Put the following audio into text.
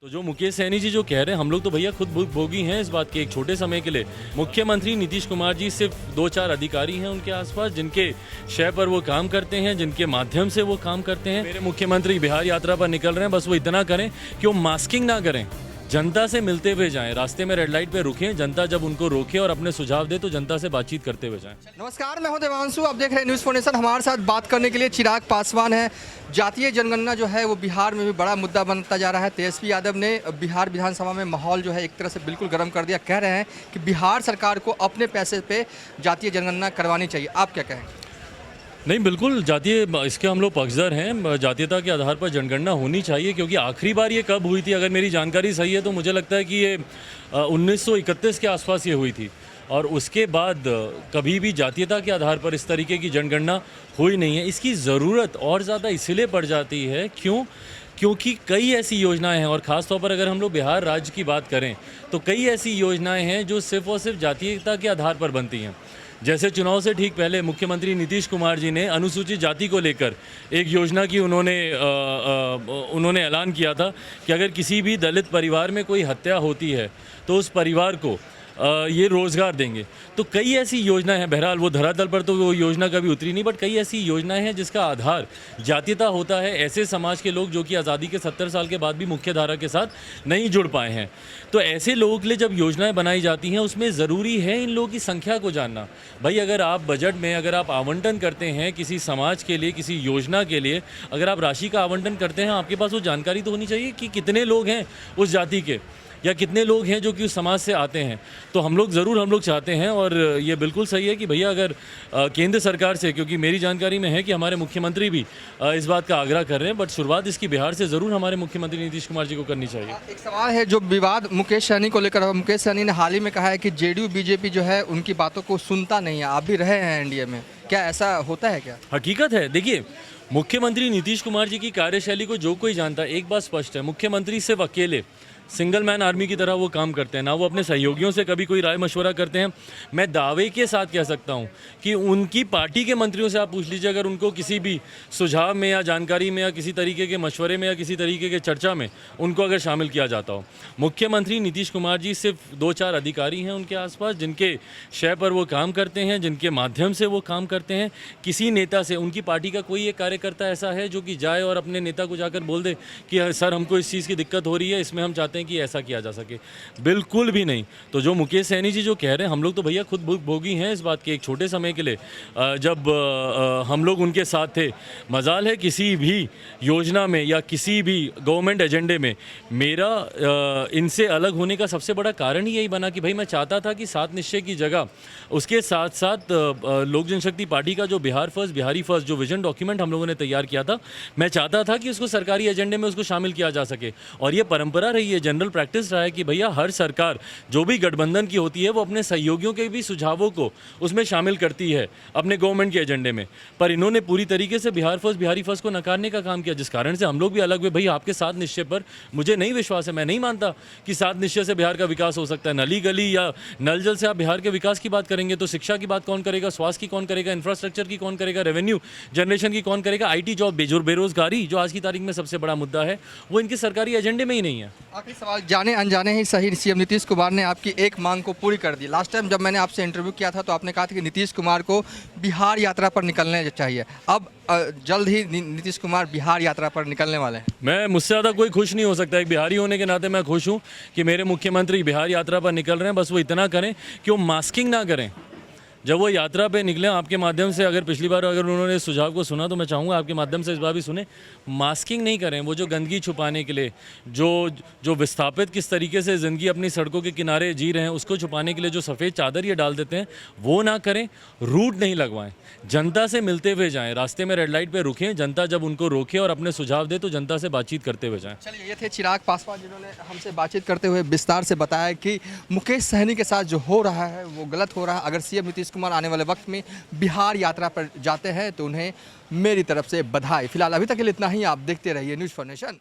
तो जो मुकेश सैनी जी जो कह रहे हैं, हम लोग तो भैया खुद भोगी हैं इस बात के एक छोटे समय के लिए। मुख्यमंत्री नीतीश कुमार जी सिर्फ 2-4 अधिकारी हैं उनके आसपास जिनके शय पर वो काम करते हैं, जिनके माध्यम से वो काम करते हैं। मेरे मुख्यमंत्री बिहार यात्रा पर निकल रहे हैं, बस वो इतना करें कि वो मास्किंग ना करें, जनता से मिलते हुए जाएं, रास्ते में रेड लाइट पे रुकें, जनता जब उनको रोके और अपने सुझाव दे तो जनता से बातचीत करते हुए जाएं। नमस्कार, मैं हूं देवांशु, आप देख रहे हैं न्यूज़ फाउंडेशन। हमारे साथ बात करने के लिए चिराग पासवान है। जातीय जनगणना जो है वो बिहार में भी बड़ा मुद्दा बनता जा रहा है। तेजस्वी यादव ने बिहार विधानसभा में माहौल जो है एक तरह से बिल्कुल गर्म कर दिया। कह रहे हैं कि बिहार सरकार को अपने पैसे पे जातीय जनगणना करवानी चाहिए। आप क्या कहेंगे? नहीं, बिल्कुल जातीय, इसके हम लोग पक्षधर हैं। जातीयता के आधार पर जनगणना होनी चाहिए, क्योंकि आखिरी बार ये कब हुई थी, अगर मेरी जानकारी सही है तो मुझे लगता है कि ये 1931 के आसपास ये हुई थी, और उसके बाद कभी भी जातीयता के आधार पर इस तरीके की जनगणना हुई नहीं है। इसकी ज़रूरत और ज़्यादा इसलिए पड़ जाती है क्योंकि कई ऐसी योजनाएं हैं, और ख़ास तौर पर अगर हम लोग बिहार राज्य की बात करें तो कई ऐसी योजनाएं हैं जो सिर्फ़ और सिर्फ जातीयता के आधार पर बनती हैं। जैसे चुनाव से ठीक पहले मुख्यमंत्री नीतीश कुमार जी ने अनुसूचित जाति को लेकर एक योजना की उन्होंने ऐलान किया था कि अगर किसी भी दलित परिवार में कोई हत्या होती है तो उस परिवार को ये रोज़गार देंगे। तो कई ऐसी योजनाएं हैं, बहरहाल वो धरातल पर तो वो योजना कभी उतरी नहीं, बट कई ऐसी योजनाएं हैं जिसका आधार जातीयता होता है। ऐसे समाज के लोग जो कि आज़ादी के 70 साल के बाद भी मुख्य धारा के साथ नहीं जुड़ पाए हैं, तो ऐसे लोगों के लिए जब योजनाएं बनाई जाती हैं उसमें ज़रूरी है इन लोगों की संख्या को जानना। भाई, अगर आप बजट में अगर आप आवंटन करते हैं किसी समाज के लिए, किसी योजना के लिए, अगर आप राशि का आवंटन करते हैं, आपके पास वो जानकारी तो होनी चाहिए कि कितने लोग हैं उस जाति के, या कितने लोग हैं जो कि उस समाज से आते हैं। तो हम लोग चाहते हैं, और ये बिल्कुल सही है कि भैया अगर केंद्र सरकार से, क्योंकि मेरी जानकारी में है कि हमारे मुख्यमंत्री भी इस बात का आग्रह कर रहे हैं, बट शुरुआत इसकी बिहार से ज़रूर हमारे मुख्यमंत्री नीतीश कुमार जी को करनी चाहिए। एक सवाल है जो विवाद मुकेश सहनी को लेकर। मुकेश सहनी ने हाल ही में कहा है कि जेडीयू बीजेपी जो है उनकी बातों को सुनता नहीं है। आप भी रहे हैं एनडीए में, क्या ऐसा होता है क्या? हकीकत है। देखिए, मुख्यमंत्री नीतीश कुमार जी की कार्यशैली को जो कोई जानता है, एक बात स्पष्ट है, मुख्यमंत्री सिर्फ अकेले सिंगल मैन आर्मी की तरह वो काम करते हैं, ना वो अपने सहयोगियों से कभी कोई राय मशवरा करते हैं। मैं दावे के साथ कह सकता हूं कि उनकी पार्टी के मंत्रियों से आप पूछ लीजिए, अगर उनको किसी भी सुझाव में या जानकारी में या किसी तरीके के मशवरे में या किसी तरीके के चर्चा में उनको अगर शामिल किया जाता हो। मुख्यमंत्री नीतीश कुमार जी सिर्फ 2-4 अधिकारी हैं उनके आसपास जिनके शय पर वो काम करते हैं, जिनके माध्यम से वो काम करते हैं। किसी नेता से, उनकी पार्टी का कोई एक कार्यकर्ता ऐसा है जो कि जाए और अपने नेता को जाकर बोल दे कि सर हमको इस चीज़ की दिक्कत हो रही है, इसमें हम चाहते हैं कि ऐसा किया जा सके? बिल्कुल भी नहीं। तो जो मुकेश सैनी जी जो कह रहे हैं, हम लोग तो भैया खुद भोगी हैं इस बात के एक छोटे समय के लिए, जब हम लोग उनके साथ थे। मजाल है किसी भी योजना में या किसी भी गवर्नमेंट एजेंडे में मेरा इनसे अलग होने का सबसे बड़ा कारण ही यही बना कि भाई मैं चाहता था कि 7 निश्चय की जगह उसके साथ साथ लोक जनशक्ति पार्टी का जो बिहार फर्स्ट बिहारी फर्स्ट जो विजन डॉक्यूमेंट हम लोगों ने तैयार किया था, मैं चाहता था कि उसको सरकारी एजेंडे में उसको शामिल किया जा सके। और ये परंपरा रही है, जनरल प्रैक्टिस रहा है कि भैया हर सरकार जो भी गठबंधन की होती है वो अपने सहयोगियों के भी सुझावों को उसमें शामिल करती है अपने गवर्नमेंट के एजेंडे में। पर इन्होंने पूरी तरीके से बिहार फर्स्ट बिहारी फर्स्ट को नकारने का काम किया, जिस कारण से हम लोग भी अलग हुए। भाई, आपके 7 निश्चय पर मुझे नहीं विश्वास है। मैं नहीं मानता कि 7 निश्चय से बिहार का विकास हो सकता है। नली गली या नल जल से आप बिहार के विकास की बात करेंगे तो शिक्षा की बात कौन करेगा, स्वास्थ्य की कौन करेगा, इंफ्रास्ट्रक्चर की कौन करेगा, रेवेन्यू जनरेशन की कौन करेगा, IT जॉब, बेरोजगारी जो आज की तारीख में सबसे बड़ा मुद्दा है, वो इनके सरकारी एजेंडे में ही नहीं है। आखिरी सवाल, जाने अनजाने ही सही सीएम नीतीश कुमार ने आपकी एक मांग को पूरी कर दी। लास्ट टाइम जब मैंने आपसे इंटरव्यू किया था तो आपने कहा था कि नीतीश कुमार को बिहार यात्रा पर निकलने चाहिए। अब जल्द ही नीतीश कुमार बिहार यात्रा पर निकलने वाले हैं। मैं, मुझसे ज़्यादा कोई खुश नहीं हो सकता। एक बिहारी होने के नाते मैं खुश हूँ कि मेरे मुख्यमंत्री बिहार यात्रा पर निकल रहे हैं। बस वो इतना करें कि वो मास्किंग ना करें जब वो यात्रा पे निकले। आपके माध्यम से, अगर पिछली बार अगर उन्होंने सुझाव को सुना तो मैं चाहूँगा आपके माध्यम से इस बार भी सुने। मास्किंग नहीं करें। वो जो गंदगी छुपाने के लिए जो विस्थापित किस तरीके से ज़िंदगी अपनी सड़कों के किनारे जी रहे हैं उसको छुपाने के लिए जो सफ़ेद चादर ये डाल देते हैं वो ना करें। रूट नहीं लगवाएं, जनता से मिलते हुए जाएं, रास्ते में रेड लाइट पर रुकें, जनता जब उनको रोके और अपने सुझाव दे तो जनता से बातचीत करते हुए जाएँ। चलिए, ये थे चिराग पासवान जिन्होंने हमसे बातचीत करते हुए विस्तार से बताया कि मुकेश सहनी के साथ जो हो रहा है वो गलत हो रहा है। अगर सीएम नीतीश कुमार आने वाले वक्त में बिहार यात्रा पर जाते हैं तो उन्हें मेरी तरफ से बधाई। फिलहाल अभी तक के लिए इतना ही। आप देखते रहिए न्यूज़ फाउंडेशन।